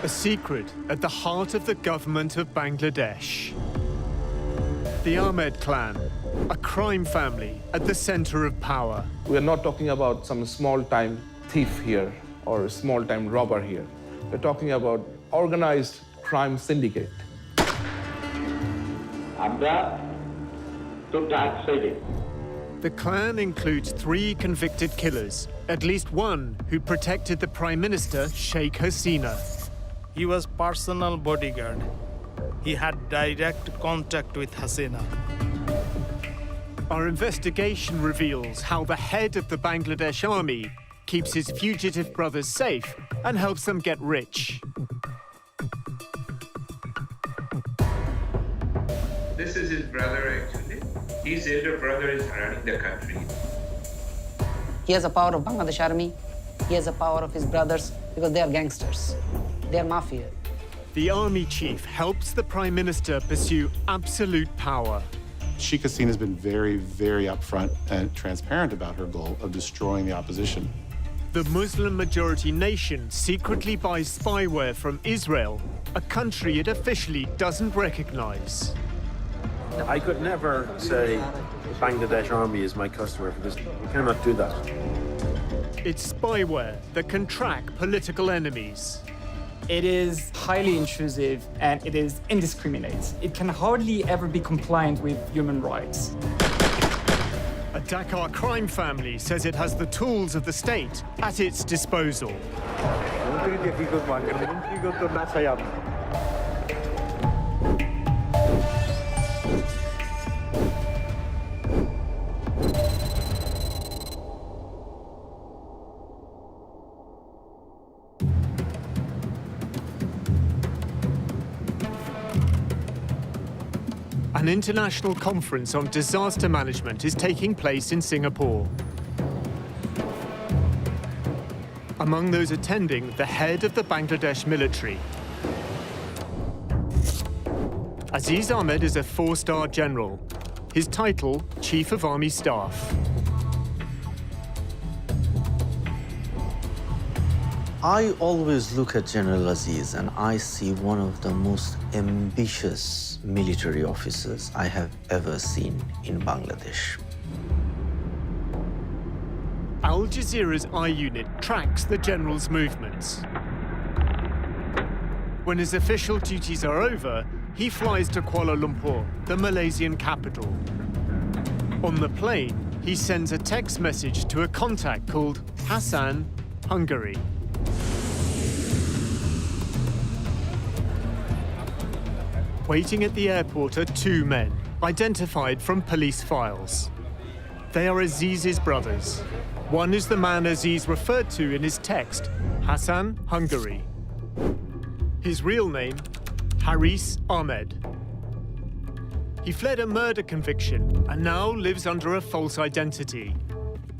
A secret at the heart of the government of Bangladesh. The Ahmed clan, a crime family at the center of power. We are not talking about some small-time thief here or a small-time robber here. We're talking about organized crime syndicate. The clan includes 3 convicted killers, at least one who protected the Prime Minister, Sheikh Hasina. He was personal bodyguard. He had direct contact with Hasina. Our investigation reveals how the head of the Bangladesh army keeps his fugitive brothers safe and helps them get rich. This is his brother, actually. His elder brother is running the country. He has the power of Bangladesh army. He has the power of his brothers because they are gangsters. They are mafia. The army chief helps the Prime Minister pursue absolute power. Sheikh Hasina has been very, very upfront and transparent about her goal of destroying the opposition. The Muslim-majority nation secretly buys spyware from Israel, a country it officially doesn't recognize. I could never say the Bangladesh army is my customer because we cannot do that. It's spyware that can track political enemies. It is highly intrusive and it is indiscriminate. It can hardly ever be compliant with human rights. A Dhaka crime family says it has the tools of the state at its disposal. An international conference on disaster management is taking place in Singapore. Among those attending, the head of the Bangladesh military. Aziz Ahmed is a 4-star general. His title, Chief of Army Staff. I always look at General Aziz and I see one of the most ambitious military officers I have ever seen in Bangladesh. Al Jazeera's I-Unit tracks the general's movements. When his official duties are over, he flies to Kuala Lumpur, the Malaysian capital. On the plane, he sends a text message to a contact called Hassan, Hungary. Waiting at the airport are 2 men, identified from police files. They are Aziz's brothers. One is the man Aziz referred to in his text, Hassan, Hungary. His real name, Haris Ahmed. He fled a murder conviction and now lives under a false identity.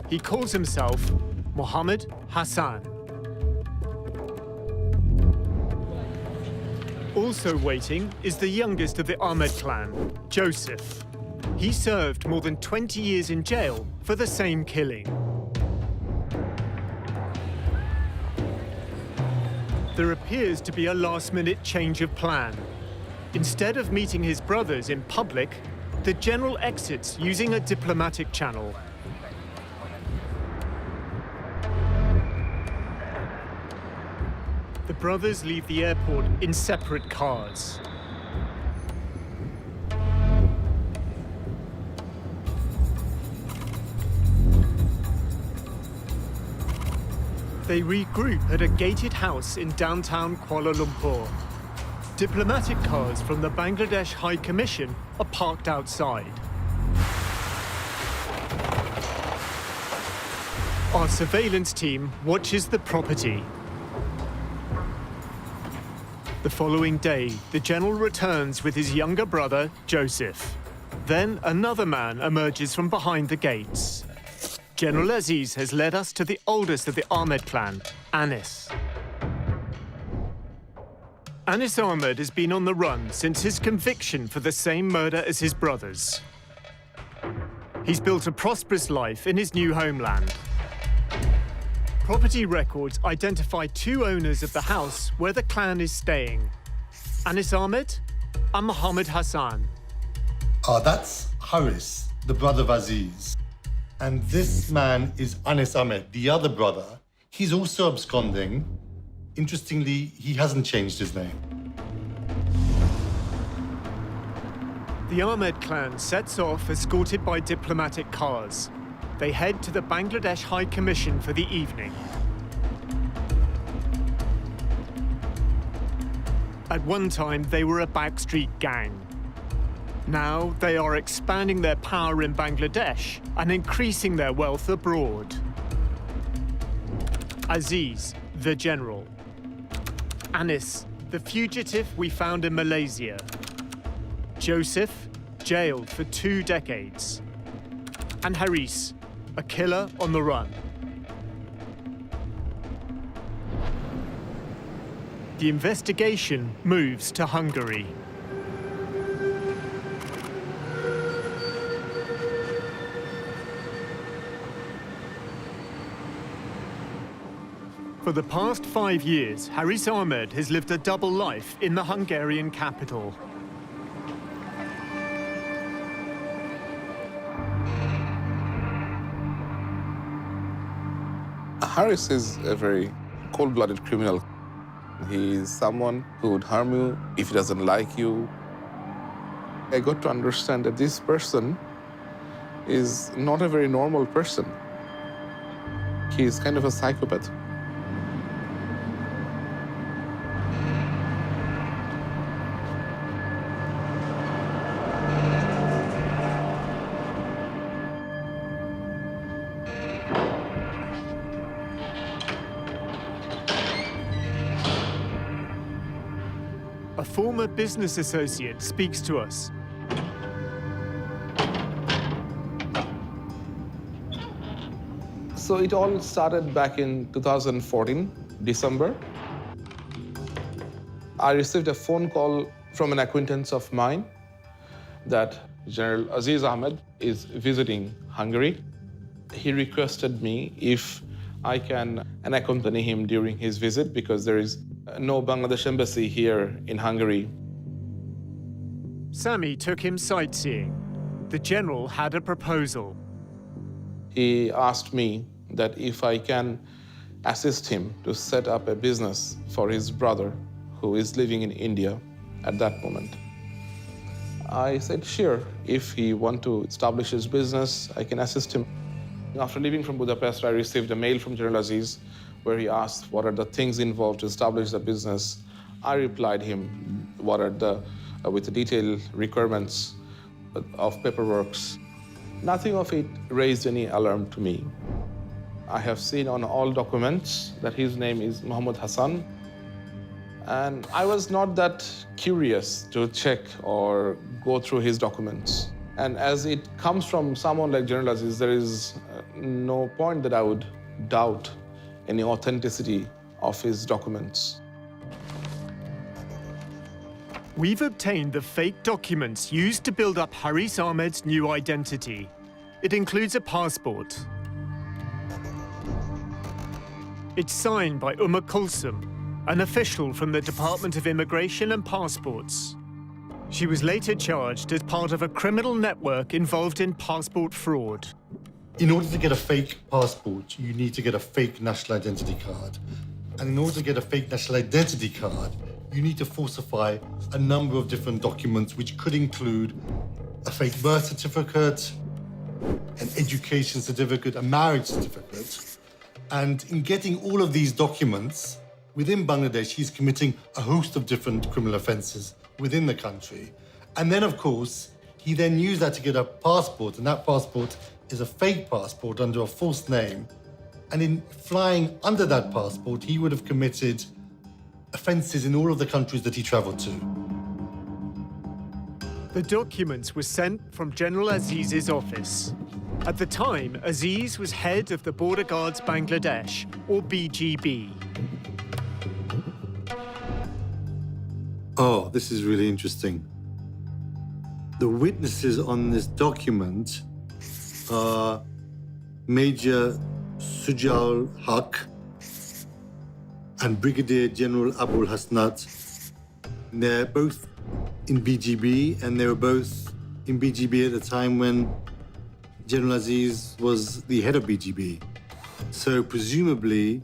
He calls himself Mohammed Hassan. Also waiting is the youngest of the Ahmed clan, Joseph. He served more than 20 years in jail for the same killing. There appears to be a last-minute change of plan. Instead of meeting his brothers in public, the general exits using a diplomatic channel. The brothers leave the airport in separate cars. They regroup at a gated house in downtown Kuala Lumpur. Diplomatic cars from the Bangladesh High Commission are parked outside. Our surveillance team watches the property. The following day, the general returns with his younger brother, Joseph. Then another man emerges from behind the gates. General Aziz has led us to the oldest of the Ahmed clan, Anis. Anis Ahmed has been on the run since his conviction for the same murder as his brothers. He's built a prosperous life in his new homeland. Property records identify two owners of the house where the clan is staying: Anis Ahmed and Mohammed Hassan. That's Haris, the brother of Aziz. And this man is Anis Ahmed, the other brother. He's also absconding. Interestingly, he hasn't changed his name. The Ahmed clan sets off escorted by diplomatic cars. They head to the Bangladesh High Commission for the evening. At one time, they were a backstreet gang. Now, they are expanding their power in Bangladesh and increasing their wealth abroad. Aziz, the general. Anis, the fugitive we found in Malaysia. Joseph, jailed for 2 decades. And Haris, a killer on the run. The investigation moves to Hungary. For the past 5 years, Haris Ahmed has lived a double life in the Hungarian capital. Haris is a very cold-blooded criminal. He is someone who would harm you if he doesn't like you. I got to understand that this person is not a very normal person. He is kind of a psychopath. A former business associate speaks to us. So it all started back in 2014, December. I received a phone call from an acquaintance of mine that General Aziz Ahmed is visiting Hungary. He requested me if I can accompany him during his visit because there is no Bangladesh embassy here in Hungary. Sami took him sightseeing. The general had a proposal. He asked me that if I can assist him to set up a business for his brother who is living in India at that moment. I said, sure, if he wants to establish his business, I can assist him. After leaving from Budapest, I received a mail from General Aziz where he asked what are the things involved to establish the business. I replied him what are with the detailed requirements of paperwork. Nothing of it raised any alarm to me. I have seen on all documents that his name is Mohammed Hassan. And I was not that curious to check or go through his documents. And as it comes from someone like General Aziz, there is no point that I would doubt any authenticity of his documents. We've obtained the fake documents used to build up Haris Ahmed's new identity. It includes a passport. It's signed by Kulsum, an official from the Department of Immigration and Passports. She was later charged as part of a criminal network involved in passport fraud. In order to get a fake passport, you need to get a fake national identity card. And in order to get a fake national identity card, you need to falsify a number of different documents, which could include a fake birth certificate, an education certificate, a marriage certificate. And in getting all of these documents, within Bangladesh, he's committing a host of different criminal offenses within the country. And then, of course, he then used that to get a passport, and that passport is a fake passport under a false name. And in flying under that passport, he would have committed offenses in all of the countries that he traveled to. The documents were sent from General Aziz's office. At the time, Aziz was head of the Border Guards Bangladesh, or BGB. Oh, this is really interesting. The witnesses on this document are Major Sujaul Haq, and Brigadier General Abul Hasnat. They're both in BGB, and they were both in BGB at the time when General Aziz was the head of BGB. So presumably,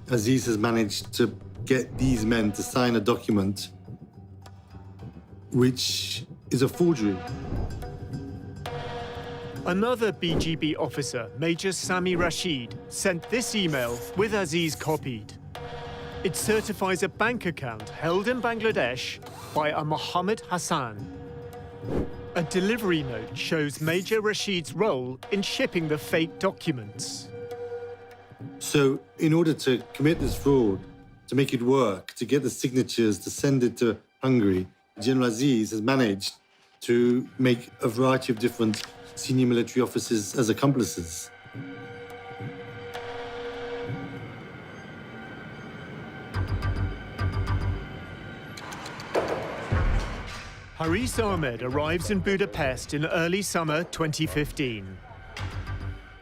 Aziz has managed to get these men to sign a document which is a forgery. Another BGB officer, Major Sami Rashid, sent this email with Aziz copied. It certifies a bank account held in Bangladesh by a Mohammed Hassan. A delivery note shows Major Rashid's role in shipping the fake documents. So in order to commit this fraud, to make it work, to get the signatures, to send it to Hungary, General Aziz has managed to make a variety of different senior military officers as accomplices. Haris Ahmed arrives in Budapest in early summer 2015.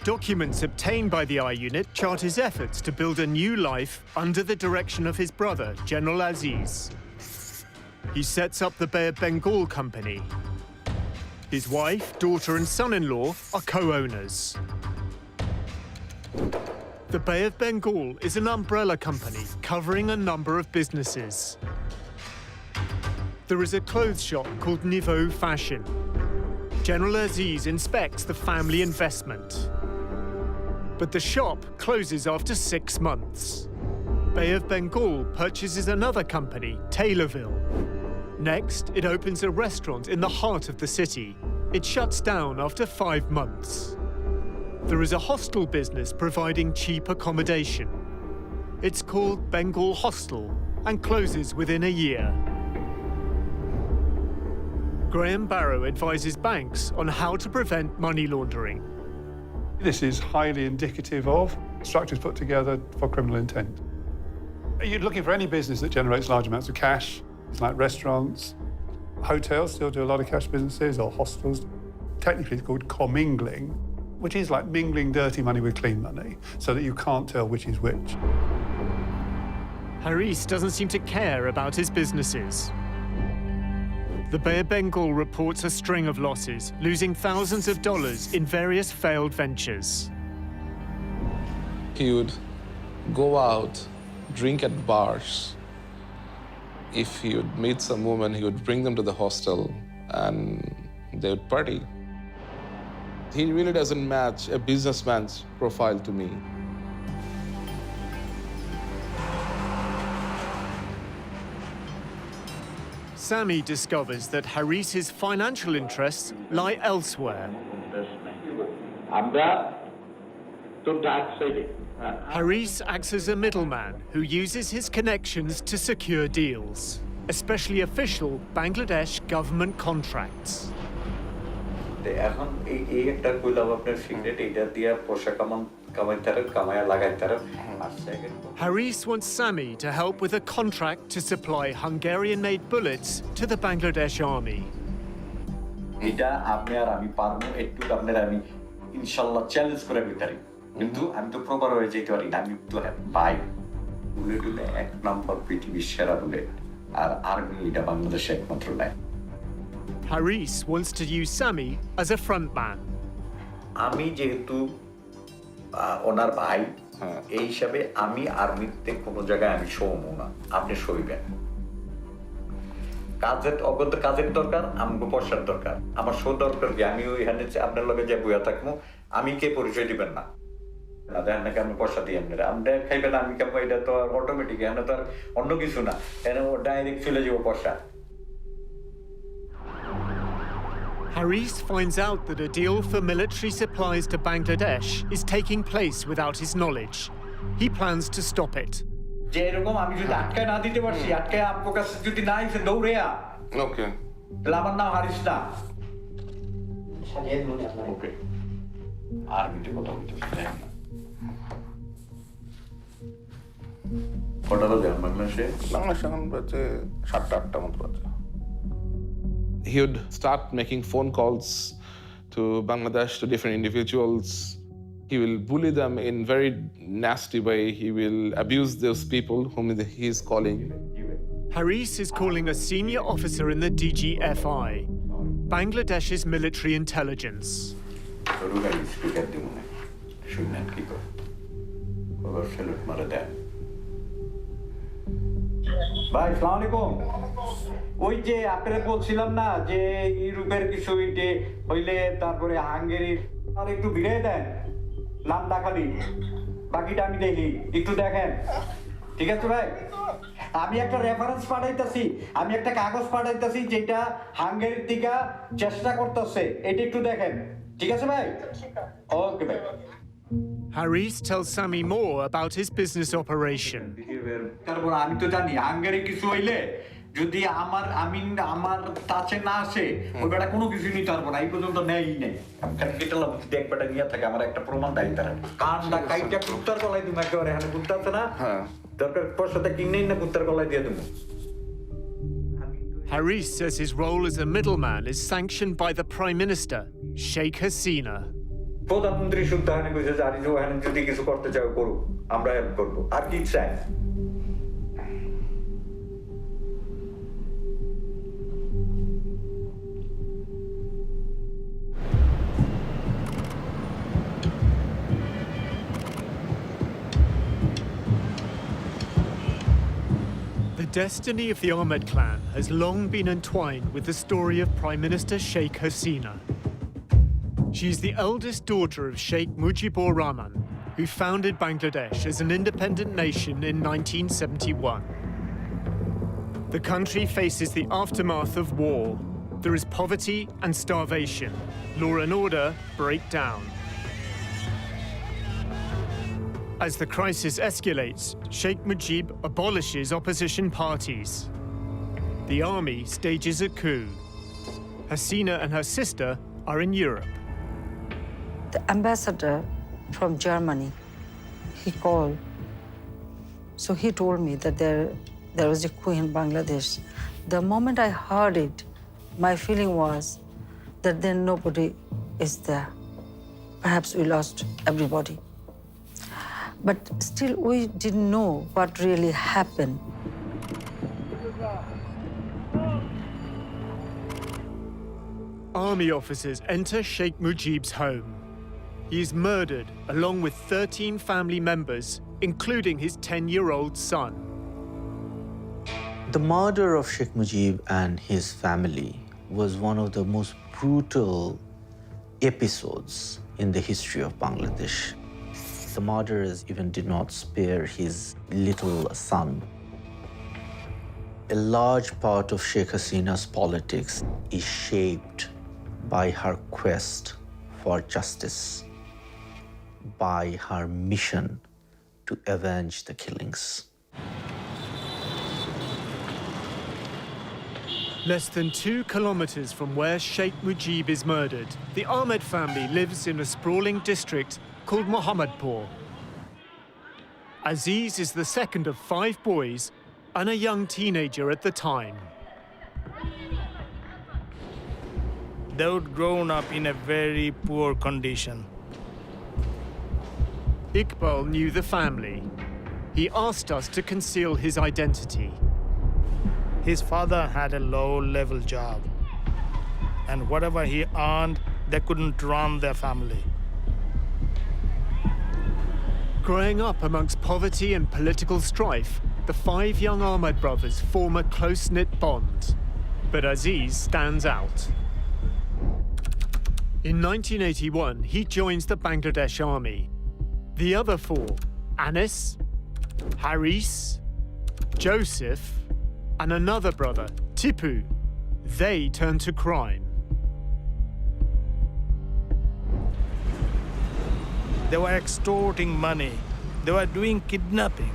Documents obtained by the I-Unit chart his efforts to build a new life under the direction of his brother, General Aziz. He sets up the Bay of Bengal Company. His wife, daughter and son-in-law are co-owners. The Bay of Bengal is an umbrella company covering a number of businesses. There is a clothes shop called Niveau Fashion. General Aziz inspects the family investment. But the shop closes after 6 months. Bay of Bengal purchases another company, Taylorville. Next, it opens a restaurant in the heart of the city. It shuts down after 5 months. There is a hostel business providing cheap accommodation. It's called Bengal Hostel and closes within a year. Graham Barrow advises banks on how to prevent money laundering. This is highly indicative of structures put together for criminal intent. You're looking for any business that generates large amounts of cash. It's like restaurants, hotels still do a lot of cash businesses, or hostels. Technically, it's called commingling, which is like mingling dirty money with clean money, so that you can't tell which is which. Haris doesn't seem to care about his businesses. The Bay of Bengal reports a string of losses, losing thousands of dollars in various failed ventures. He would go out, drink at bars. If he would meet some woman, he would bring them to the hostel and they would party. He really doesn't match a businessman's profile to me. Sami discovers that Haris's financial interests lie elsewhere. Haris acts as a middleman who uses his connections to secure deals, especially official Bangladesh government contracts. Haris wants Sami to help with a contract to supply Hungarian-made bullets to the Bangladesh army. Haris wants to use Sami as a frontman. ওনার ভাই এই হিসাবে আমি আর্মিতে কোনো জায়গায় আমি শোবো না, আপনি শোইবেন। কাজের অগত কাজের দরকার, আমাকে পয়সার দরকার। আমার শো দরকার কি আমি ওইখানে আপনার লগে যে বইয়া থাকবো, আমি কে পরিচয় দিবেন না। না দেখেন নাকি আমি পয়সা দিই আপনারা, আমরা খাইবেন আমি কেমন, এটা তো আর অটোমেটিক, এখানে তো আর অন্য কিছু না, এখানে ডাইরেক্ট চলে যাবো পয়সা। Haris finds out that a deal for military supplies to Bangladesh is taking place without his knowledge. He plans to stop it. যে এরকম আমি যদি আটকায় না দিতে পারছি, আটকায় আপনার কাছে যদি না এসে দৌড়ে ওকে, তাহলে আমার নাম হারিস না। ওকে, আর্মিতে কথা বলতে কটা বাজে বাংলাদেশে? বাংলাদেশে এখন বাজে 7টা-8টা মতো বাজে। He would start making phone calls to Bangladesh, to different individuals. He will bully them in very nasty way. He will abuse those people whom he is calling. Haris is calling a senior officer in the DGFI, Bangladesh's military intelligence. ভাই আসসালামু আলাইকুম ওই যে আপনারা বলছিলাম না যে ইউরোপের কিছু ইটে হইলে তারপরে হাঙ্গেরির আর একটু ভিড়ে দেন নামটা খালি বাকিটা আমি দেখি একটু দেখেন ঠিক আছে ভাই আমি একটা রেফারেন্স পাঠাইতাছি আমি একটা কাগজ পাঠাইতাছি যেটা হাঙ্গেরির থেকে চেষ্টা করতেছে এটা একটু দেখেন ঠিক আছে ভাই ওকে ভাই Haris tells Sami more about his business operation. তারপর আমি তো জানি হাঙ্গেরি কিছু হইলে যদি আমার কাছে না আসে ওই বেটা কোনো কিছু নিতে পারবো না এই পর্যন্ত নেই নেই কেটালা বুদ্ধি এক বেটা নিয়ে থাকে আমার একটা প্রমাণ দেয় তারা কানটা কাইটা কুত্তার গলায় তুমি একেবারে এখানে কুত্তা আছে না দরকার পয়সাটা কিনেই না কুত্তার গলায় দিয়ে দেবো Haris says his role as a middleman is sanctioned by the Prime Minister, Sheikh Hasina. প্রধানমন্ত্রী শুদ্ধ হানি কইছে জানি যে ওখানে যদি কিছু করতে চাও করুক আমরা হেল্প করবো আর কি চাই The destiny of the Ahmed clan has long been entwined with the story of Prime Minister Sheikh Hasina. She's the eldest daughter of Sheikh Mujibur Rahman, who founded Bangladesh as an independent nation in 1971. The country faces the aftermath of war. There is poverty and starvation. Law and order break down. As the crisis escalates, Sheikh Mujib abolishes opposition parties. The army stages a coup. Hasina and her sister are in Europe. The ambassador from Germany, he called. So he told me that there was a coup in Bangladesh. The moment I heard it, my feeling was that then nobody is there. Perhaps we lost everybody. But still, we didn't know what really happened. Army officers enter Sheikh Mujib's home. He is murdered along with 13 family members, including his 10-year-old son. The murder of Sheikh Mujib and his family was one of the most brutal episodes in the history of Bangladesh. The murderers even did not spare his little son. A large part of Sheikh Hasina's politics is shaped by her quest for justice, by her mission to avenge the killings. Less than 2 kilometers from where Sheikh Mujib is murdered, the Ahmed family lives in a sprawling district called Mohammadpur. Aziz is the second of 5 boys and a young teenager at the time. They would grown up in a very poor condition. Iqbal knew the family. He asked us to conceal his identity. His father had a low-level job, and whatever he earned, they couldn't run their family. Growing up amongst poverty and political strife, the 5 young Ahmed brothers form a close-knit bond. But Aziz stands out. In 1981, he joins the Bangladesh Army. The other 4, Anis, Haris, Joseph, and another brother, Tipu, they turn to crime. They were extorting money. They were doing kidnapping.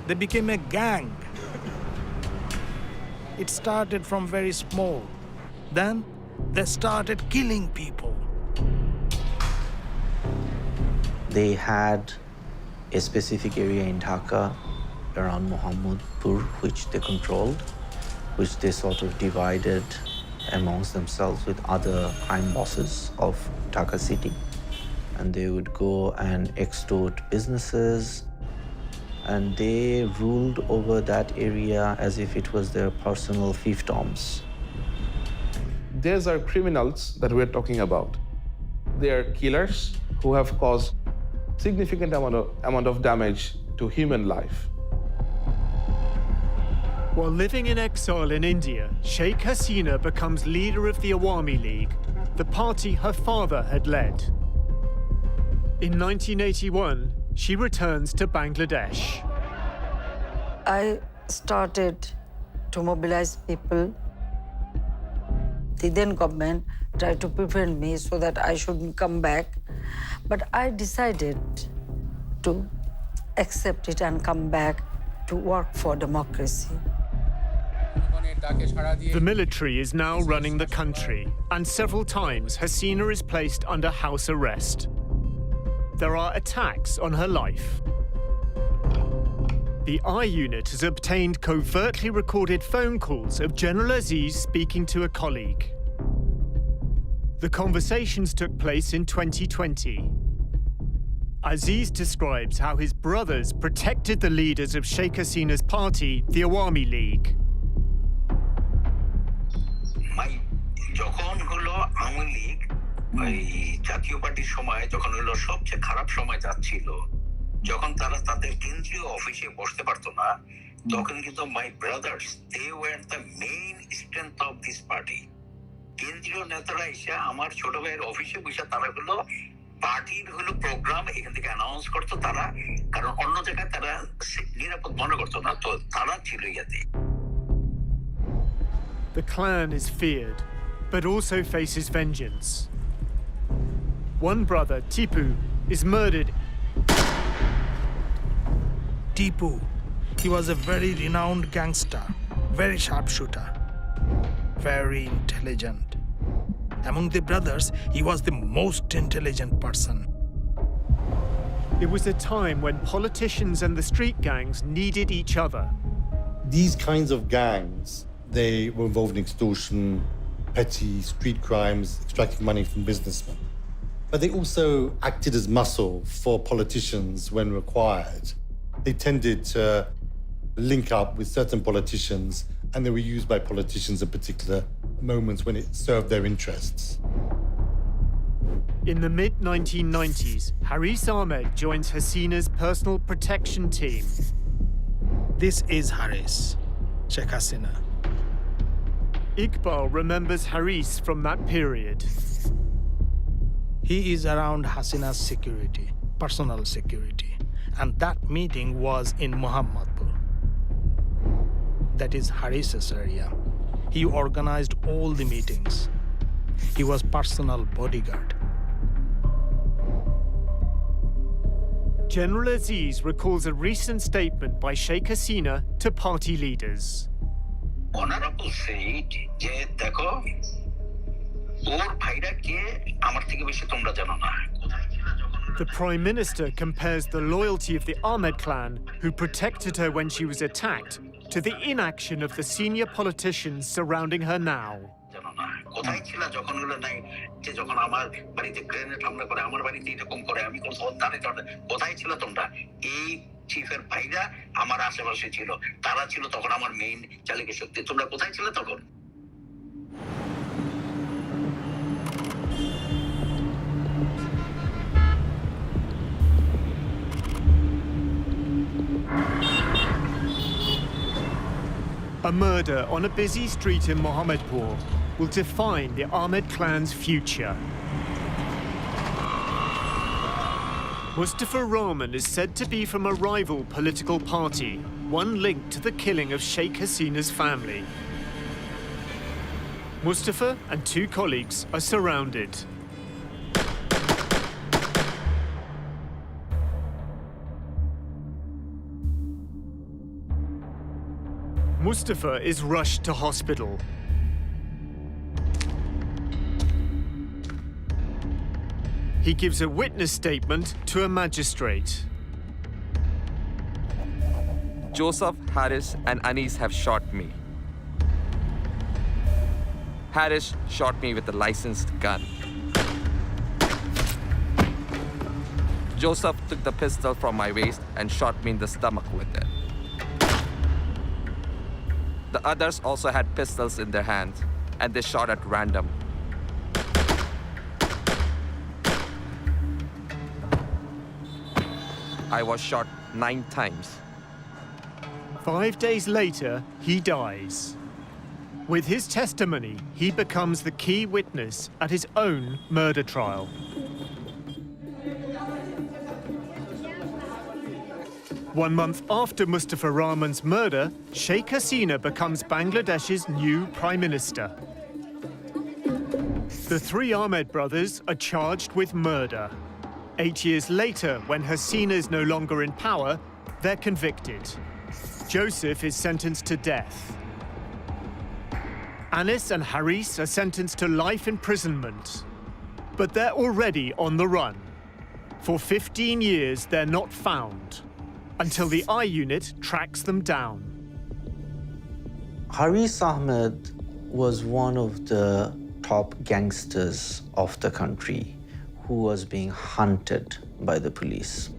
They became a gang. It started from very small. Then they started killing people. They had a specific area in Dhaka around Mohammadpur, which they controlled, which they sort of divided amongst themselves with other crime bosses of Dhaka city. And they would go and extort businesses, and they ruled over that area as if it was their personal fiefdoms. These are criminals that we're talking about. They are killers who have caused significant amount of damage to human life. While living in exile in India, Sheikh Hasina becomes leader of the Awami League, the party her father had led. In 1981, she returns to Bangladesh. I started to mobilize people. The then government tried to prevent me so that I shouldn't come back. But I decided to accept it and come back to work for democracy. The military is now running the country, and several times Hasina is placed under house arrest. There are attacks on her life. The I Unit has obtained covertly recorded phone calls of General Aziz speaking to a colleague. The conversations took place in 2020. Aziz describes how his brothers protected the leaders of Sheikh Hasina's party, the Awami League. যখন হলো আওয়ামী লীগ ওই জাতীয় পার্টির সময় যখন হলো সবচেয়ে খারাপ সময় যাচ্ছিল, যখন তারা তাদের কেন্দ্রীয় অফিসে বসতে পারতো না, তখন কিন্তু my brothers they were the main strength of this party. কেন্দ্রীয় নেতারা এসে আমার ছোট ভাইয়ের অফিসে বসে তারা হলো পার্টির হলো প্রোগ্রাম এখান থেকে অ্যানাউন্স করতো তারা, কারণ অন্য জায়গায় তারা নিরাপদ মনে করতো না, তো তারা ছিল ইয়াতে। The clan is feared, but also faces vengeance. One brother, Tipu, is murdered. Tipu, he was a very renowned gangster, very sharpshooter, very intelligent. Among the brothers, he was the most intelligent person. It was a time when politicians and the street gangs needed each other. These kinds of gangs, they were involved in extortion, petty street crimes, extracting money from businessmen. But they also acted as muscle for politicians when required. They tended to link up with certain politicians, and they were used by politicians at particular moments when it served their interests. In the mid-1990s, Haris Ahmed joins Hasina's personal protection team. This is Haris, Sheikh Hasina. Iqbal remembers Haris from that period. He is around Hasina's security, personal security. And that meeting was in Muhammadpur. That is Haris's area. He organized all the meetings. He was personal bodyguard. General Aziz recalls a recent statement by Sheikh Hasina to party leaders. Honorable said, যে দেখো ওর ভাইরা কে আমার থেকে বেশি তোমরা জানো না। The Prime Minister compares the loyalty of the Ahmed clan, who protected her when she was attacked, to the inaction of the senior politicians surrounding her now. কোথায় ছিল যখন হলো নাই যে যখন আমার বাড়িতে গ্রেনেড হামলা করে, আমার বাড়িতে এরকম করে, আমি কোন কোথায় ছিল তোমরা? এই চিফের ভাইরা আমার আশেপাশে ছিল, তারা ছিল তখন আমার মেইন চালিকা শক্তি। তোমরা কোথায় ছিল তখন? A murder on a busy street in Mohammedpur will define the Ahmed clan's future. Mustafa Rahman is said to be from a rival political party, one linked to the killing of Sheikh Hasina's family. Mustafa and two colleagues are surrounded. Mustafa is rushed to hospital. He gives a witness statement to a magistrate. Joseph, Haris, and Anis have shot me. Harish shot me with a licensed gun. Joseph took the pistol from my waist and shot me in the stomach with it. The others also had pistols in their hands, and they shot at random. I was shot 9 times. 5 days later, he dies. With his testimony, he becomes the key witness at his own murder trial. One month after Mustafa Rahman's murder, Sheikh Hasina becomes Bangladesh's new prime minister. The 3 Ahmed brothers are charged with murder. 8 years later, when Hasina is no longer in power, they're convicted. Joseph is sentenced to death. Anis and Haris are sentenced to life imprisonment. But they're already on the run. For 15 years, they're not found, until the I Unit tracks them down. Haris Ahmed was one of the top gangsters of the country who was being hunted by the police.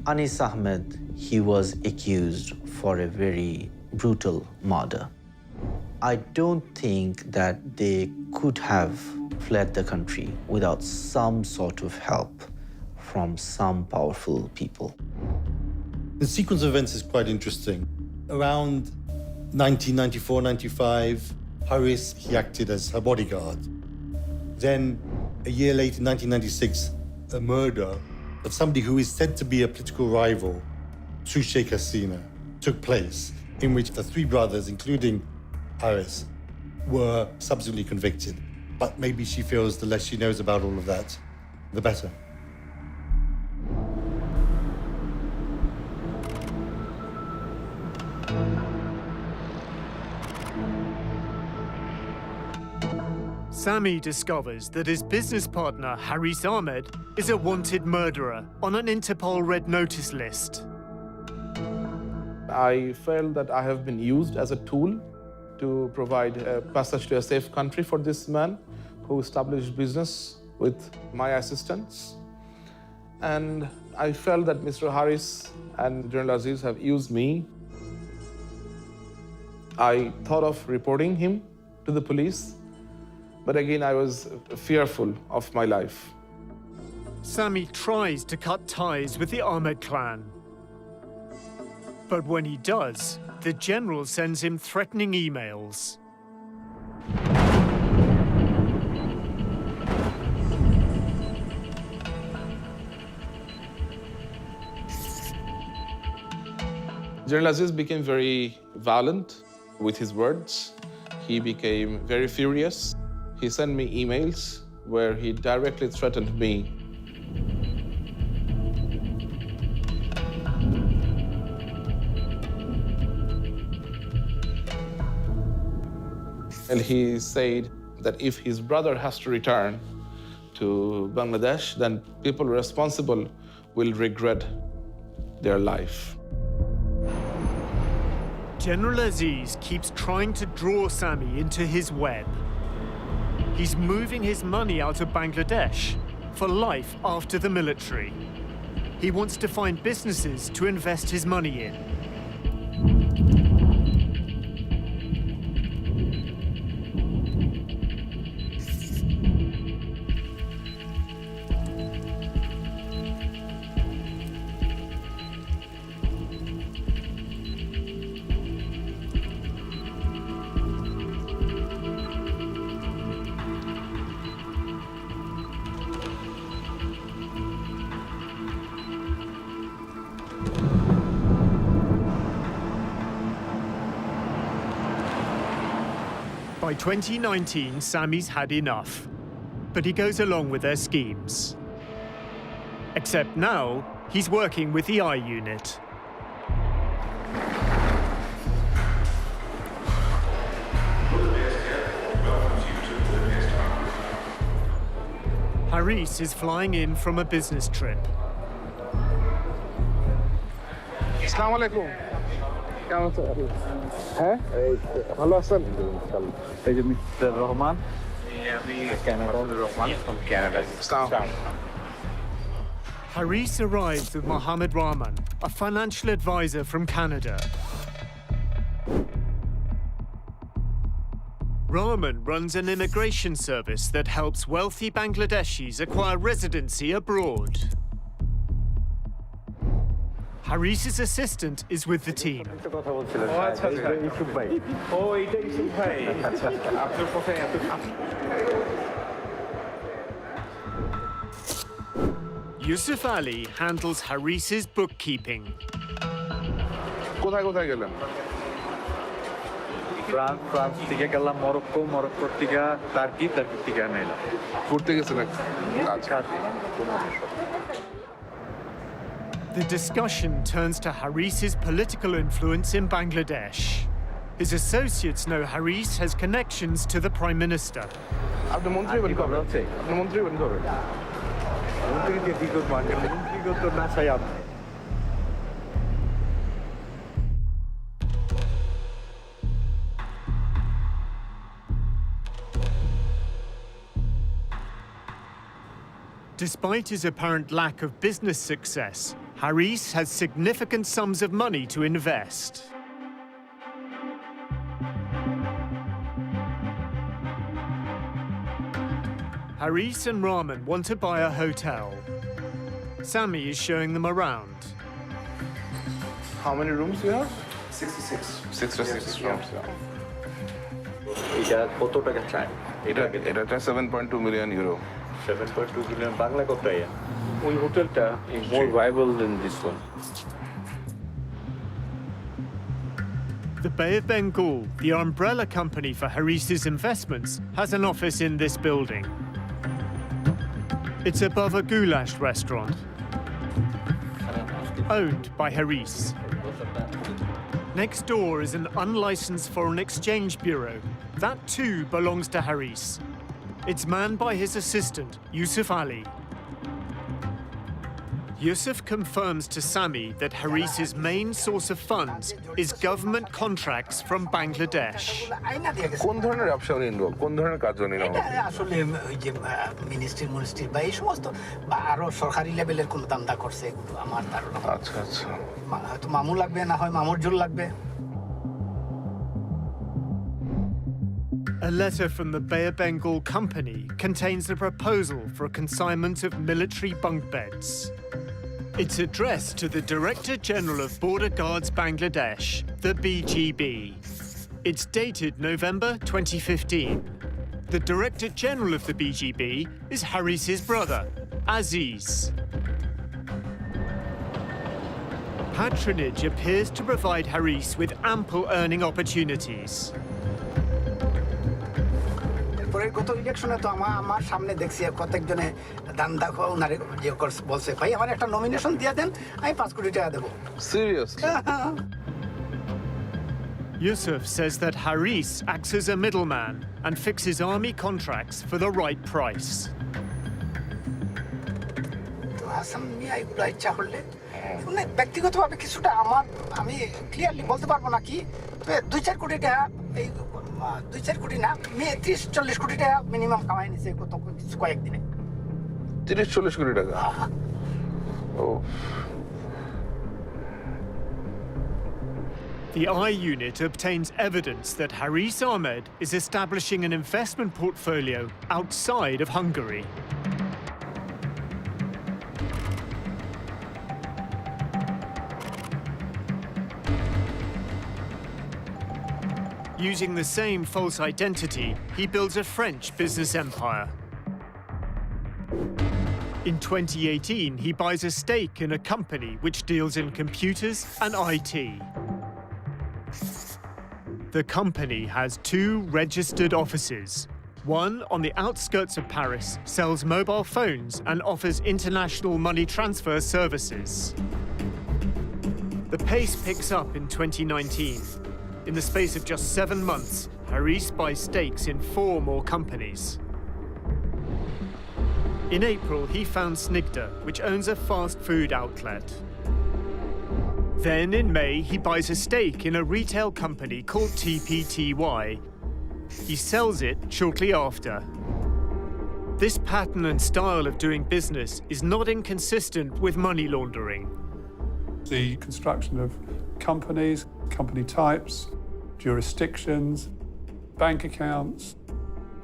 Anis Ahmed, he was accused for a very brutal murder. I don't think that they could have fled the country without some sort of help from some powerful people. The sequence of events is quite interesting. Around 1994-95, Haris, he acted as her bodyguard. Then, a year later, 1996, a murder of somebody who is said to be a political rival to Sheikh Hasina took place, in which the 3 brothers, including Haris, were subsequently convicted. But maybe she feels the less she knows about all of that, the better. Sami discovers that his business partner, Haris Ahmed, is a wanted murderer on an Interpol Red Notice list. I felt that I have been used as a tool to provide a passage to a safe country for this man who established business with my assistance. And I felt that Mr. Haris and General Aziz have used me. I thought of reporting him to the police, but again, I was fearful of my life. Sami tries to cut ties with the Ahmed clan. But when he does, the general sends him threatening emails. General Aziz became very violent with his words. He became very furious. He sent me emails where he directly threatened me. And he said that if his brother has to return to Bangladesh, then people responsible will regret their life. General Aziz keeps trying to draw Sami into his web. He's moving his money out of Bangladesh for life after the military. He wants to find businesses to invest his money in. By 2019, Sami's had enough, but he goes along with their schemes. Except now, he's working with the I Unit. Haris is flying in from a business trip. Assalamu alaikum. হ্যাঁ ভালো আছেন এই যে mister Rahman আমি Rahman from Canada. Haris arrives with Mohammed Rahman, a financial advisor from Canada. Rahman runs an immigration service that helps wealthy Bangladeshis acquire residency abroad. Haris's assistant is with the team. Yusuf Ali handles Haris's bookkeeping. কোথায় কোথায় গেলেন France থেকে গেলাম Morocco থেকে turkey থেকে আনাইলাম ঘুরতে গেছিলেন আচ্ছা The discussion turns to Haris's political influence in Bangladesh. His associates know Haris has connections to the Prime Minister. আপনি মন্ত্রী বলি কবে আপনি মন্ত্রী বলি কবে মন্ত্রীকে কি করবো মন্ত্রী তো না চাই আপনি Despite his apparent lack of business success, Haris has significant sums of money to invest. Haris and Rahman want to buy a hotel. Sami is showing them around. How many rooms you have 66 66 rooms এটা কত টাকা চাই এটা 7.2 million euro 7.2 billion Bangla কত টাকা ওই হোটেলটা is more viable than this one. The Bay of Bengal, the umbrella company for Haris's investments, has an office in this building. It's above a goulash restaurant, owned by Haris. Next door is an unlicensed foreign exchange bureau. That too belongs to Haris. It's manned by his assistant, Yusuf Ali. Yusuf confirms to Sami that Haris's main source of funds is government contracts from Bangladesh. কোন ধরনের ব্যবসা উনি involve কোন ধরনের কাজ উনি আসলে ওই যে মিনিস্ট্রি বা এই সমস্ত বা আরো সরকারি লেভেলের কোন দান্দা করছে এগুলো আমার ধারণা আচ্ছা আচ্ছা হয়তো মামু লাগবে না হয় মামুর জোর লাগবে A letter from the Bay of Bengal company contains a proposal for a consignment of military bunk beds. It's addressed to the Director General of Border Guards Bangladesh, the BGB. It's dated November 2015. The Director General of the BGB is Haris's brother, Aziz. Patronage appears to provide Haris with ample earning opportunities. পরের গত ইলেকশনে তো আমার সামনে দেখছি কতজনে দান্দা ওনারে যে বলছে ভাই আমার একটা নমিনেশন দিয়ে দেন আমি 5 কোটি টাকা দেব Seriously? Yusuf says that Haris acts as a middleman and fixes army contracts for the right price. তো হাসান মিয়া এগুলো ইচ্ছা করলে মানে ব্যক্তিগতভাবে কিছুটা আমি ক্লিয়ারলি বলতে পারবো না কি 2-4 কোটি টাকা এই 2-4 কোটি না 30-40 কোটি টাকা মিনিমাম কামাই নিছে কয়েকদিনে 30-40 কোটি টাকা Oh. The I unit obtains evidence that Haris Ahmed is establishing an investment portfolio outside of Hungary. Using the same false identity, he builds a French business empire. In 2018, he buys a stake in a company which deals in computers and IT. The company has 2 registered offices. One on the outskirts of Paris sells mobile phones and offers international money transfer services. The pace picks up in 2019. In the space of just 7 months, Haris buys stakes in 4 more companies. In April, he found Snigdha, which owns a fast food outlet. Then in May, he buys a stake in a retail company called TPTY. He sells it shortly after. This pattern and style of doing business is not inconsistent with money laundering. The construction of companies, company types, jurisdictions, bank accounts,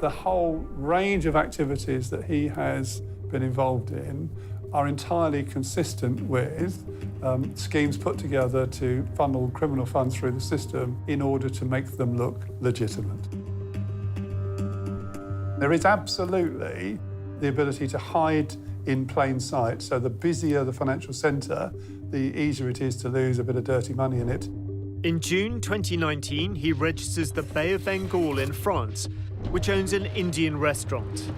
the whole range of activities that he has been involved in are entirely consistent with schemes put together to funnel criminal funds through the system in order to make them look legitimate. There is absolutely the ability to hide in plain sight. So the busier the financial centre, the easier it is to lose a bit of dirty money in it. In June 2019, he registers the Bay of Bengal in France, which owns an Indian restaurant.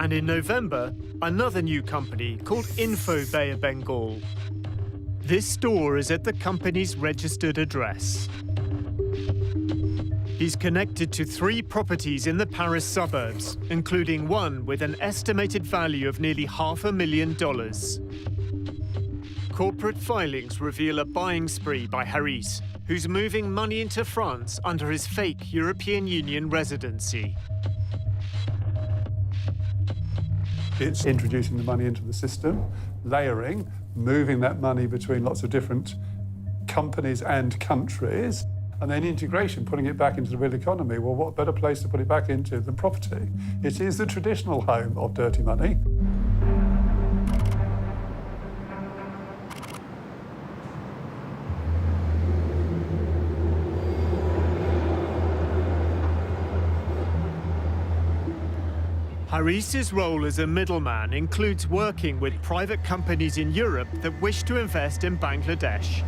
And in November, another new company called Info Bay of Bengal. This store is at the company's registered address. He's connected to 3 properties in the Paris suburbs, including one with an estimated value of nearly $500,000. Corporate filings reveal a buying spree by Haris, who's moving money into France under his fake European Union residency. It's introducing the money into the system, layering, moving that money between lots of different companies and countries, and then integration, putting it back into the real economy. Well, what better place to put it back into than property? It is the traditional home of dirty money. Haris's role as a middleman includes working with private companies in Europe that wish to invest in Bangladesh.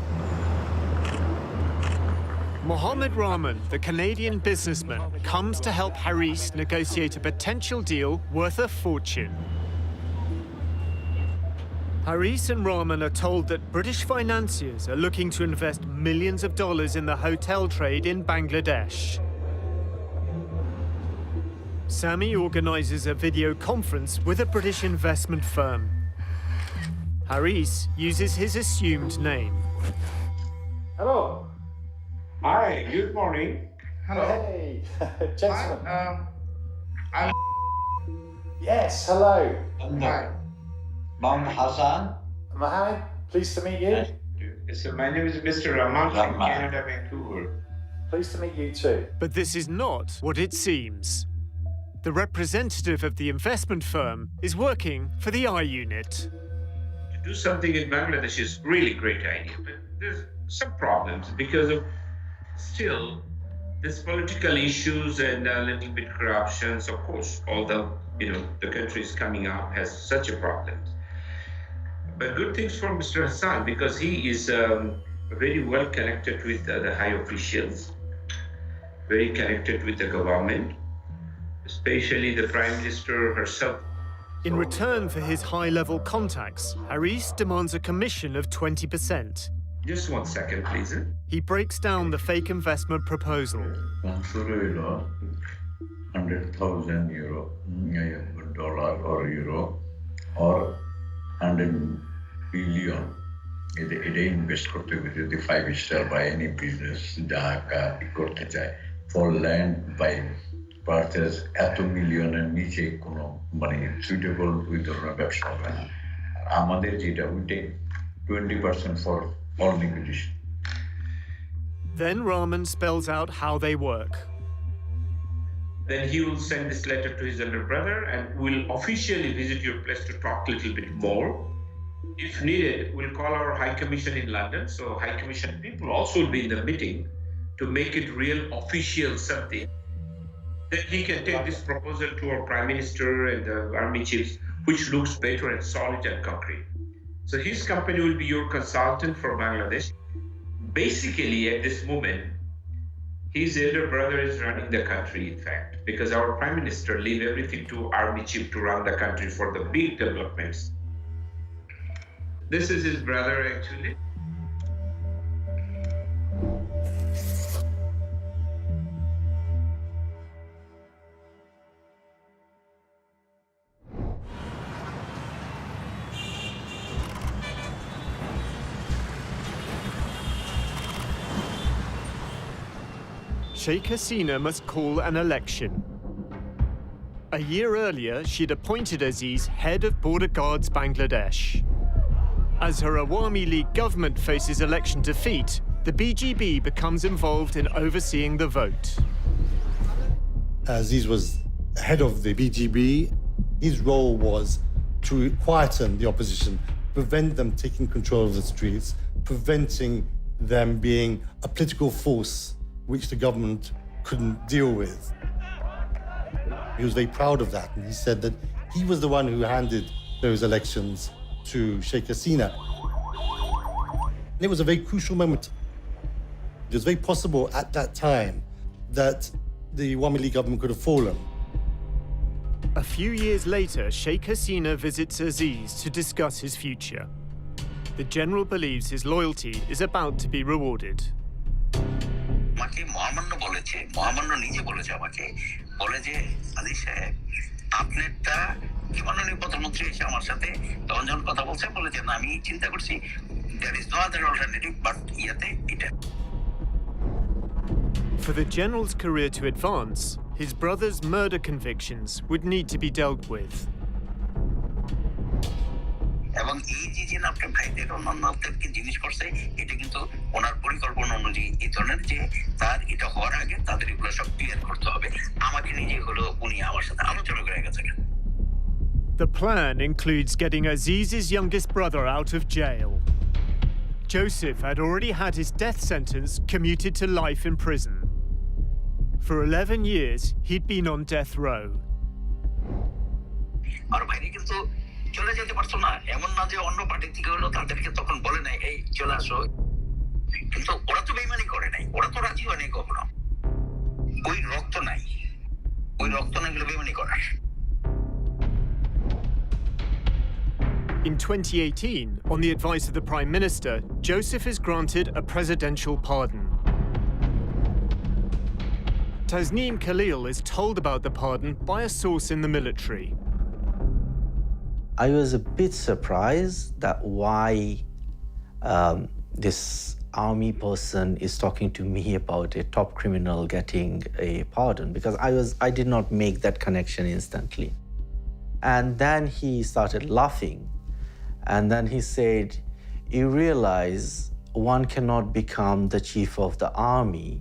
Mohammed Rahman, the Canadian businessman, comes to help Haris negotiate a potential deal worth a fortune. Haris and Rahman are told that British financiers are looking to invest millions of dollars in the hotel trade in Bangladesh. Sami organizes a video conference with a British investment firm. Haris uses his assumed name. Hello. Hi, good morning. Hello. Hey, gentlemen. I'm Yes, hello. Hi. Mohammed Hassan. Mohammed, pleased to meet you. So my name is Mr. Rahman from Canada, Vancouver. Pleased to meet you too. But this is not what it seems. The representative of the investment firm is working for the I Unit. To do something in Bangladesh is really great idea, but there's some problems because of still there's political issues and a little bit corruption. So of course, although the country is coming up has such a problem. But good things for Mr. Hassan because he is very well connected with the high officials, very connected with the government, especially the Prime Minister herself. In return for his high-level contacts, Haris demands a commission of 20%. Just 1 second, please. He breaks down the fake investment proposal. 100,000 euro, dollar or euro, or 100 billion. এটা invest করতে হবে যদি 5 star বা any business যা করতে চায় for land by purchase এত মিলিয়নের নিচে কোনো সুইটেবল ওই ধরনের ব্যবসা হবে না আমাদের যেটা ওইটা 20% for all negotiation. Then Rahman spells out how they work. Then he will send this letter to his elder brother and will officially visit your place to talk a little bit more. If needed, we'll call our High Commission in London. So High Commission people also will be in the meeting to make it real official something. Then he can take this proposal to our Prime Minister and the army chiefs, which looks better and solid and concrete. So his company will be your consultant for Bangladesh. Basically, at this moment, his elder brother is running the country, in fact, because our Prime Minister leave everything to army chief to run the country for the big developments. This is his brother, actually. Sheikh Hasina must call an election. A year earlier, she'd appointed Aziz head of Border Guards Bangladesh. As her Awami League government faces election defeat, the BGB becomes involved in overseeing the vote. Aziz was head of the BGB. His role was to quieten the opposition, prevent them taking control of the streets, preventing them being a political force which the government couldn't deal with. He was very proud of that, and he said that he was the one who handed those elections to Sheikh Hasina. And it was a very crucial moment. It was very possible at that time that the Awami League government could have fallen. A few years later, Sheikh Hasina visits Aziz to discuss his future. The general believes his loyalty is about to be rewarded. আমাকে মহামান্য বলেছে, মহামান্য নিজে বলেছে আমাকে, বলে যে আলী সাহেব আপনারটা কি মাননীয় প্রধানমন্ত্রী এসে আমার সাথে তখন যখন কথা বলছে বলে যে না আমি চিন্তা করছি there is no other alternative but ইয়াতে এটা. For the general's career to advance, his brother's murder convictions would need to be dealt with. এবং এই যে আপনার ভাইদের অন্যান্যদেরকে জিনিস করছে এটা কিন্তু ওনার পরিকল্পনা অনুযায়ী এই ধরনের যে তার এটা হওয়ার আগে তাদের এগুলো সব ক্লিয়ার করতে হবে আমাকে নিজে হলো উনি আমার সাথে আলোচনা করে গেছেন. The plan includes getting Aziz's youngest brother out of jail. Joseph had already had his death sentence commuted to life in prison. For 11 years, he'd been on death row. আর ভাইরে কিন্তু চলে যেতে পারতো না, এমন না যে অন্য পার্টি থেকে হলো তাদেরকে তখন বলে নাই এই চলে আসো, কিন্তু ওরা তো বেইমানি করে নাই, ওরা তো রাজি হয়নি কখনো, ওই রক্ত নাই গেলে বেইমানি করার. In 2018, on the advice of the Prime Minister, Joseph is granted a presidential pardon. Tasneem Khalil is told about the pardon by a source in the military. I was a bit surprised that why this army person is talking to me about a top criminal getting a pardon, because I did not make that connection instantly. And then he started laughing. And then he said, you realize one cannot become the chief of the army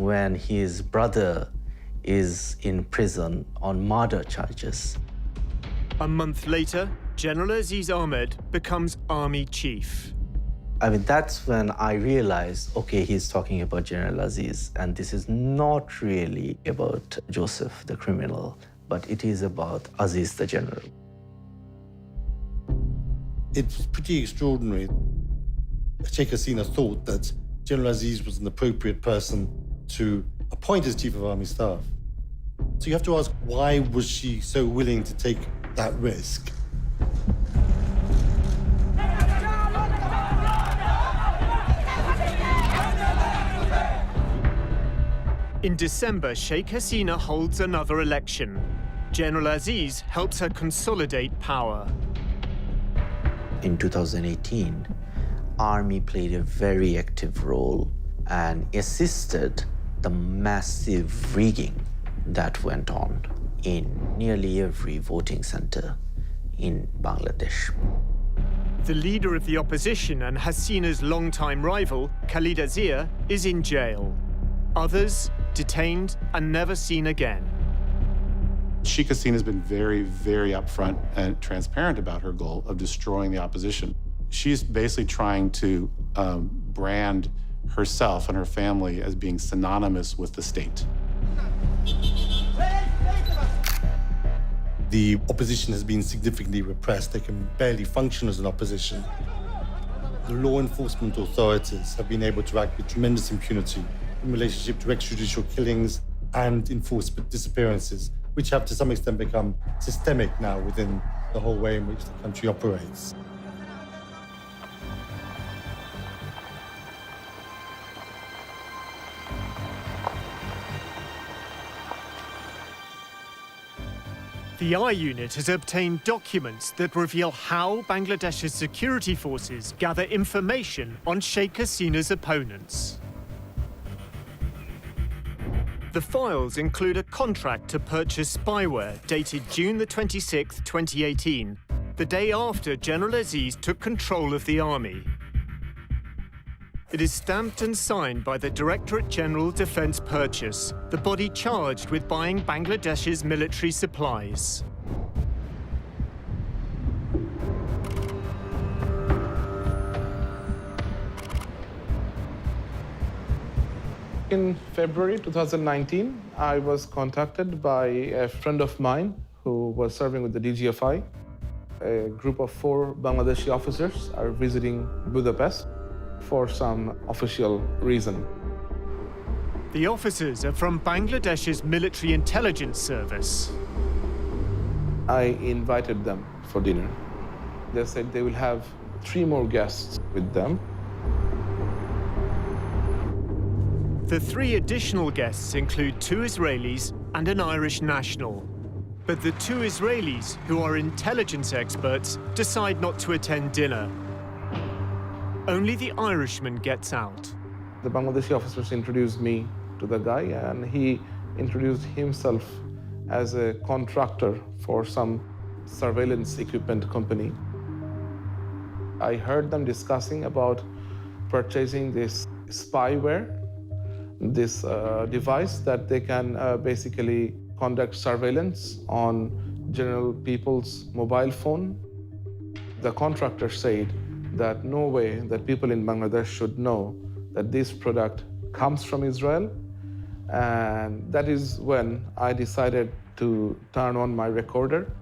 when his brother is in prison on murder charges. A month later, General Aziz Ahmed becomes army chief. I mean, that's when I realized, okay, he's talking about General Aziz, and this is not really about Joseph, the criminal, but it is about Aziz, the general. It's pretty extraordinary. Sheikh Hasina thought that General Aziz was an appropriate person to appoint as Chief of Army Staff. So you have to ask, why was she so willing to take that risk? In December, Sheikh Hasina holds another election. General Aziz helps her consolidate power. In 2018, Army played a very active role and assisted the massive rigging that went on in nearly every voting center in Bangladesh. The leader of the opposition and Hasina's longtime rival, Khalida Zia, is in jail. Others detained and never seen again. Sheikh Hasina has been very, very upfront and transparent about her goal of destroying the opposition. She's basically trying to brand herself and her family as being synonymous with the state. The opposition has been significantly repressed. They can barely function as an opposition. The law enforcement authorities have been able to act with tremendous impunity in relationship to extrajudicial killings and enforced disappearances, which have to some extent become systemic now within the whole way in which the country operates. The I Unit has obtained documents that reveal how Bangladesh's security forces gather information on Sheikh Hasina's opponents. The files include a contract to purchase spyware dated June the 26th, 2018, the day after General Aziz took control of the army. It is stamped and signed by the Directorate General Defence Purchase, the body charged with buying Bangladesh's military supplies. In February 2019, I was contacted by a friend of mine who was serving with the DGFI. A group of 4 Bangladeshi officers are visiting Budapest for some official reason. The officers are from Bangladesh's military intelligence service. I invited them for dinner. They said they will have 3 more guests with them. The 3 additional guests include 2 Israelis and an Irish national. But the 2 Israelis, who are intelligence experts, decide not to attend dinner. Only the Irishman gets out. The Bangladeshi officers introduced me to the guy, and he introduced himself as a contractor for some surveillance equipment company. I heard them discussing about purchasing this spyware, this device that they can basically conduct surveillance on general people's mobile phone. The contractor said that no way that people in Bangladesh should know that this product comes from Israel. And that is when I decided to turn on my recorder.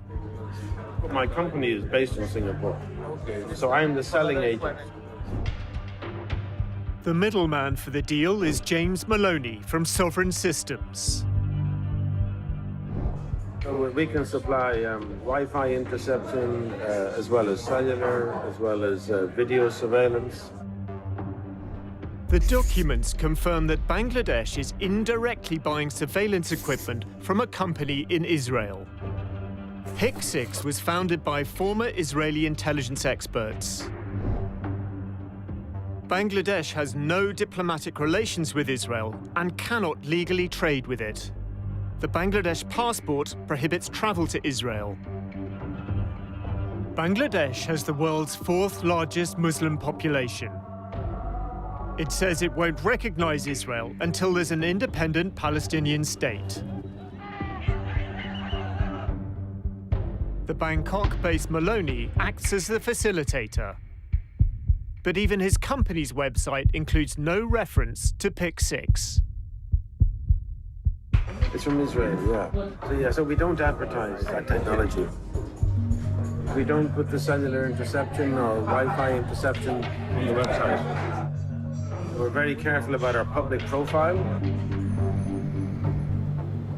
My company is based in Singapore, so I am the selling agent. The middleman for the deal is James Maloney from Sovereign Systems. So we can supply Wi-Fi interception, as well as cellular, as well as video surveillance. The documents confirm that Bangladesh is indirectly buying surveillance equipment from a company in Israel. HIC-6 was founded by former Israeli intelligence experts. Bangladesh has no diplomatic relations with Israel and cannot legally trade with it. The Bangladesh passport prohibits travel to Israel. Bangladesh has the world's 4th largest Muslim population. It says it won't recognize Israel until there's an independent Palestinian state. The Bangkok-based Maloney acts as the facilitator. But even his company's website includes no reference to PIC-6. It's from Israel, yeah. So we don't advertise that technology. We don't put the cellular interception or Wi-Fi interception on the website. We're very careful about our public profile.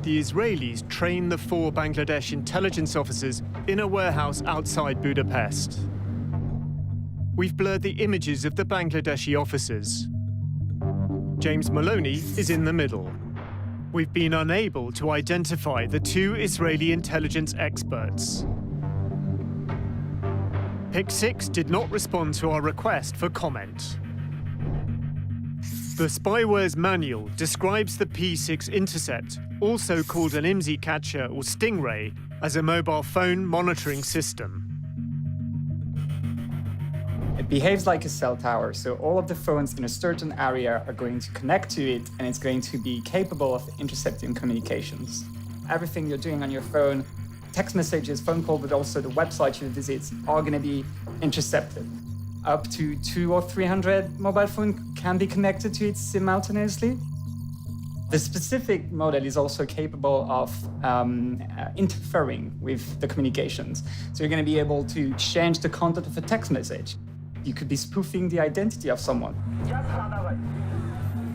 The Israelis train the 4 Bangladesh intelligence officers in a warehouse outside Budapest. We've blurred the images of the Bangladeshi officers. James Maloney is in the middle. We've been unable to identify the 2 Israeli intelligence experts. PIC-6 did not respond to our request for comment. The spyware's manual describes the P6 Intercept, also called an IMSI catcher or Stingray, as a mobile phone monitoring system. It behaves like a cell tower, so all of the phones in a certain area are going to connect to it, and it's going to be capable of intercepting communications. Everything you're doing on your phone, text messages, phone call, but also the website you visit, are going to be intercepted. Up to 200 or 300 mobile phones can be connected to it simultaneously. The specific model is also capable of interfering with the communications. So you're going to be able to change the content of a text message. You could be spoofing the identity of someone.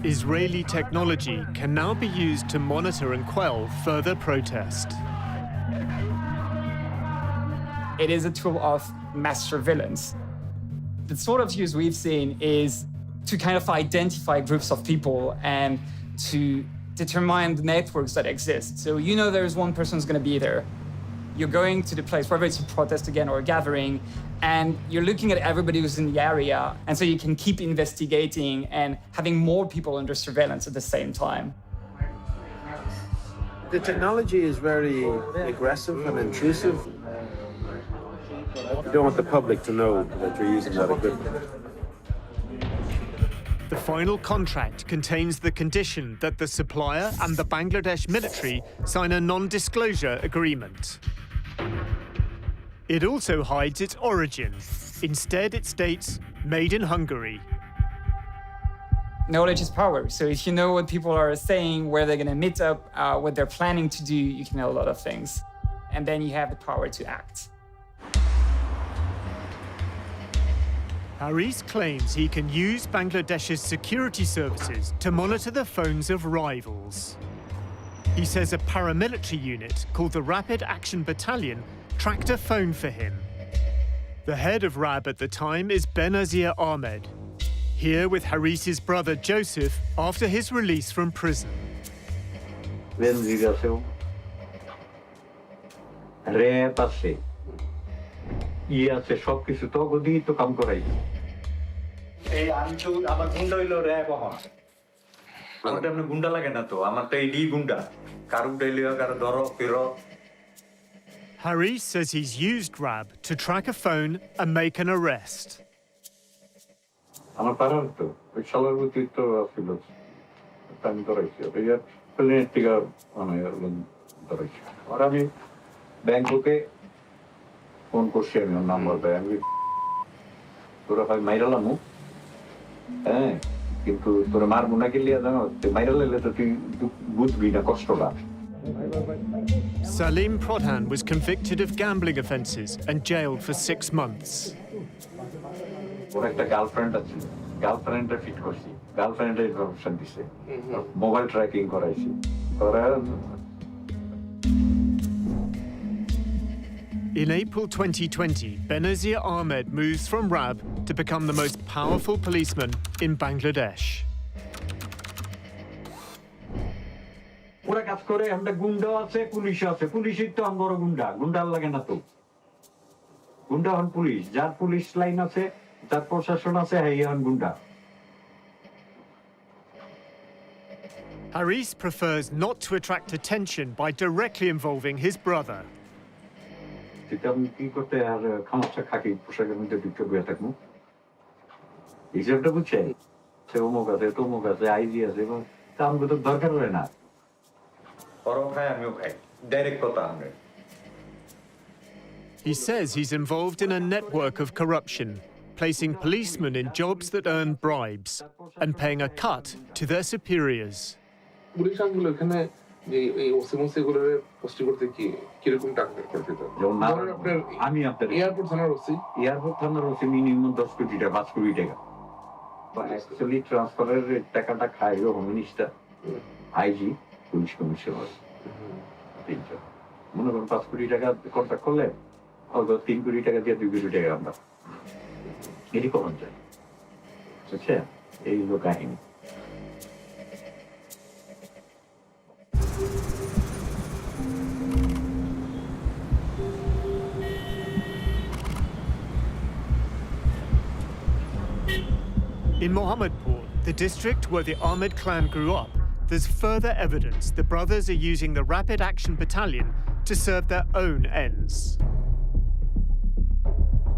Israeli technology can now be used to monitor and quell further protest. It is a tool of mass surveillance. The sort of use we've seen is to kind of identify groups of people and to determine the networks that exist. So you know there's one person who's going to be there. You're going to the place, whether it's a protest again or a gathering, and you're looking at everybody who's in the area, and so you can keep investigating and having more people under surveillance at the same time. The technology is very aggressive and intrusive. You don't want the public to know that you're using that equipment. The final contract contains the condition that the supplier and the Bangladesh military sign a non-disclosure agreement. It also hides its origin. Instead, it states, made in Hungary. Knowledge is power. So if you know what people are saying, where they're going to meet up, what they're planning to do, you can know a lot of things. And then you have the power to act. Haris claims he can use Bangladesh's security services to monitor the phones of rivals. He says a paramilitary unit called the Rapid Action Battalion tracked a phone for him. The head of RAB at the time is Benazir Ahmed, here with Haris's brother Joseph after his release from prison. Haris says he's used RAB to track a phone and make an arrest. Salim Prodhan was convicted of gambling offences and jailed for 6 months. Mobile tracking In April 2020, Benazir Ahmed moves from RAB to become the most powerful policeman in Bangladesh. ওরা কাজ করে আমরা গুন্ডা আছে police আছে পুলিশই তো আমরা গুন্ডা গুন্ডার লাগে না তো গুন্ডা হন পুলিশ যার পুলিশ লাইন আছে যার প্রশাসন আছে হেই হন গুন্ডা Haris prefers not to attract attention by directly involving his brother. যেটা আমি কি করতে আর খামোশা খাকি পোশাকের মধ্যে ঢুকে বসে থাকবো হিসাবটা বুঝছেন সে অমুক আছে তমুক আছে আইজি আছে এবং তা আমাকে তো দরকার হয় না He says he's involved in a network of corruption, placing policemen in jobs that earn bribes and paying a cut to their superiors. আমি আপনার এয়ারপোর্ট থানার ওসি মিনিমাম 10 কোটি টাকা 5 কোটি টাকা অ্যাকচুয়ালি ট্রান্সফারের টাকাটা খায় home minister IG police commissioner তিনজন মনে করেন 5 কোটি টাকা কন্ট্রাক্ট করলে হয়তো 3 কোটি টাকা দিয়ে 2 কোটি টাকা আমরা এটি কখন যায় বুঝছেন এই হলো কাহিনী In Mohammadpur, the district where the Ahmed clan grew up, there's further evidence the brothers are using the Rapid Action Battalion to serve their own ends.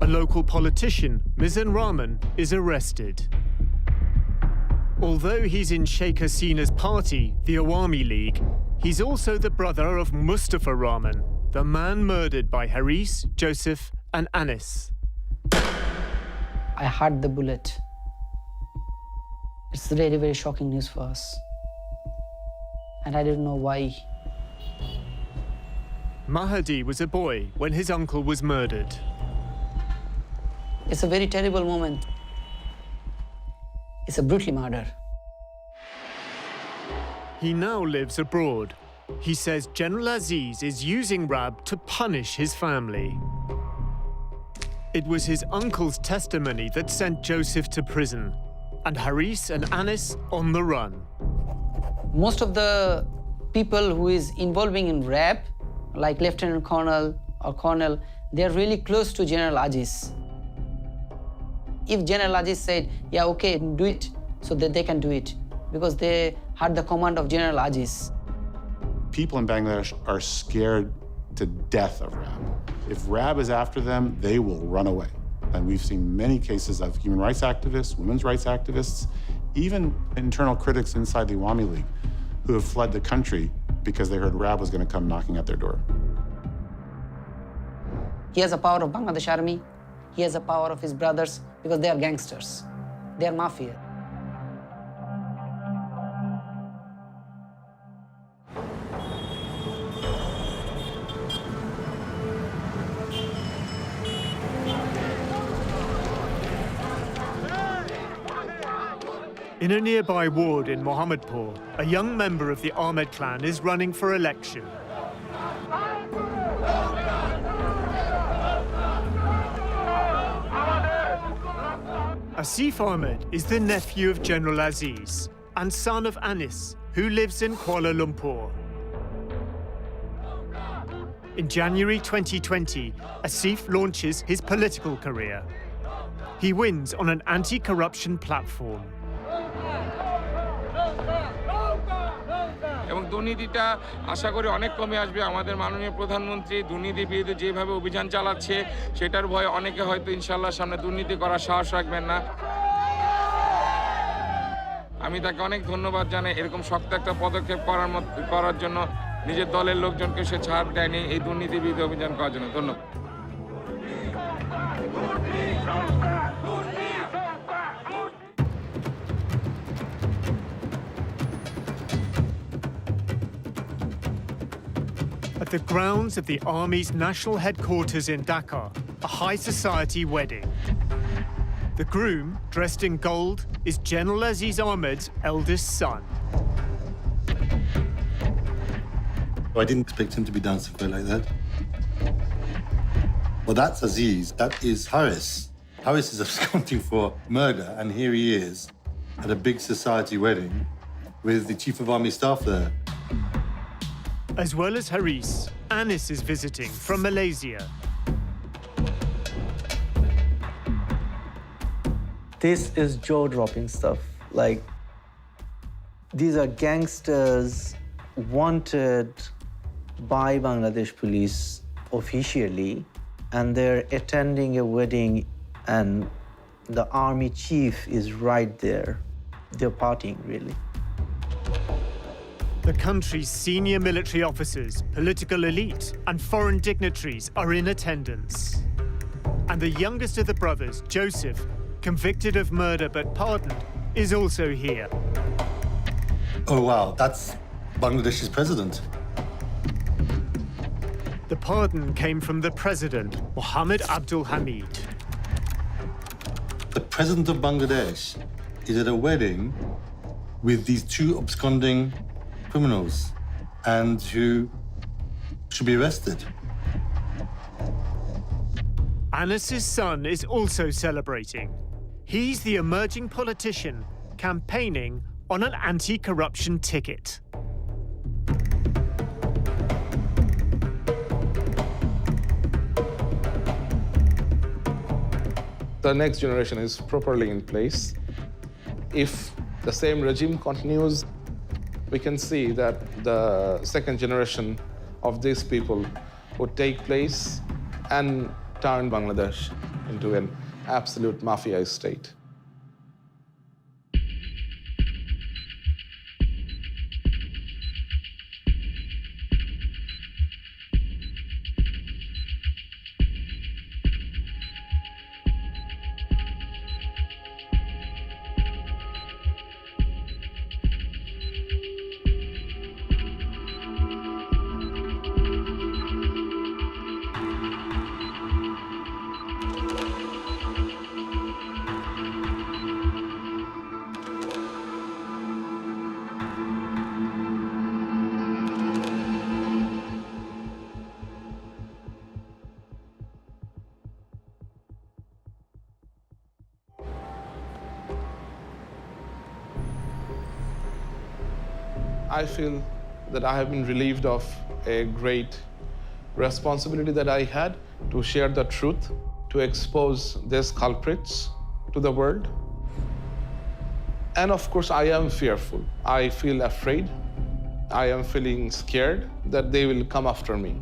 A local politician, Mizan Rahman, is arrested. Although he's in Sheikh Hasina's party, the Awami League, he's also the brother of Mustafa Rahman, the man murdered by Haris, Joseph, and Anis. I heard the bullet. It's really very shocking news for us. And I didn't know why. Mahdi was a boy when his uncle was murdered. It's a very terrible moment. It's a brutal murder. He now lives abroad. He says General Aziz is using RAB to punish his family. It was his uncle's testimony that sent Joseph to prison, and Haris and Anis on the run. Most of the people who is involving in RAB, like Lieutenant Colonel or Colonel, they are really close to General Aziz. If General Aziz said, yeah, okay, do it, so that they can do it, because they had the command of General Aziz. people in Bangladesh are scared to death of RAB. If RAB is after them, they will run away. And we've seen many cases of human rights activists, women's rights activists, even internal critics inside the Awami League who have fled the country because they heard RAB was going to come knocking at their door. He has the power of Bangladesh Army. He has the power of his brothers because they are gangsters. They are mafia. In a nearby ward in Mohammadpur, a young member of the Ahmed clan is running for election. Asif Ahmed is the nephew of General Aziz and son of Anis, who lives in Kuala Lumpur. In January 2020, Asif launches his political career. He wins on an anti-corruption platform. এবং দুর্নীতিটা আশা করি অনেক কমে আসবে। আমাদের মাননীয় প্রধানমন্ত্রী দুর্নীতি বিরুদ্ধে যেভাবে অভিযান চালাচ্ছে সেটার ভয়ে অনেকে হয়তো ইনশাআল্লাহ সামনে দুর্নীতি করার সাহস রাখবেন না। আমি তাকে অনেক ধন্যবাদ জানাই এরকম শক্ত একটা পদক্ষেপ করার জন্য। নিজের দলের লোকজনকে সে ছাড় দেয়নি এই দুর্নীতি বিরুদ্ধে অভিযান করার জন্য। ধন্যবাদ। At the grounds of the Army's national headquarters in Dhaka, a high society wedding. The groom, dressed in gold, is General Aziz Ahmed's eldest son. I didn't expect him to be dancing quite like that. Well, that's Aziz. That is Haris. Haris is absconding for murder, and here he is at a big society wedding with the Chief of Army Staff there. As well as Haris, Anis is visiting from Malaysia. This is jaw-dropping stuff. Like, these are gangsters wanted by Bangladesh police officially, and they're attending a wedding, and the army chief is right there. They're partying, really. The country's senior military officers, political elite, and foreign dignitaries are in attendance. And the youngest of the brothers, Joseph, convicted of murder but pardoned, is also here. Oh, wow, that's Bangladesh's president. The pardon came from the president, Mohammed Abdul Hamid. The president of Bangladesh is at a wedding with these two absconding criminals and who should be arrested. Anis's son is also celebrating. He's the emerging politician campaigning on an anti-corruption ticket. The next generation is properly in place. If the same regime continues, we can see that the second generation of these people would take place and turn Bangladesh into an absolute mafia state. I feel that I have been relieved of a great responsibility that I had to share the truth, to expose these culprits to the world. And of course, I am fearful. I feel afraid. I am feeling scared that they will come after me.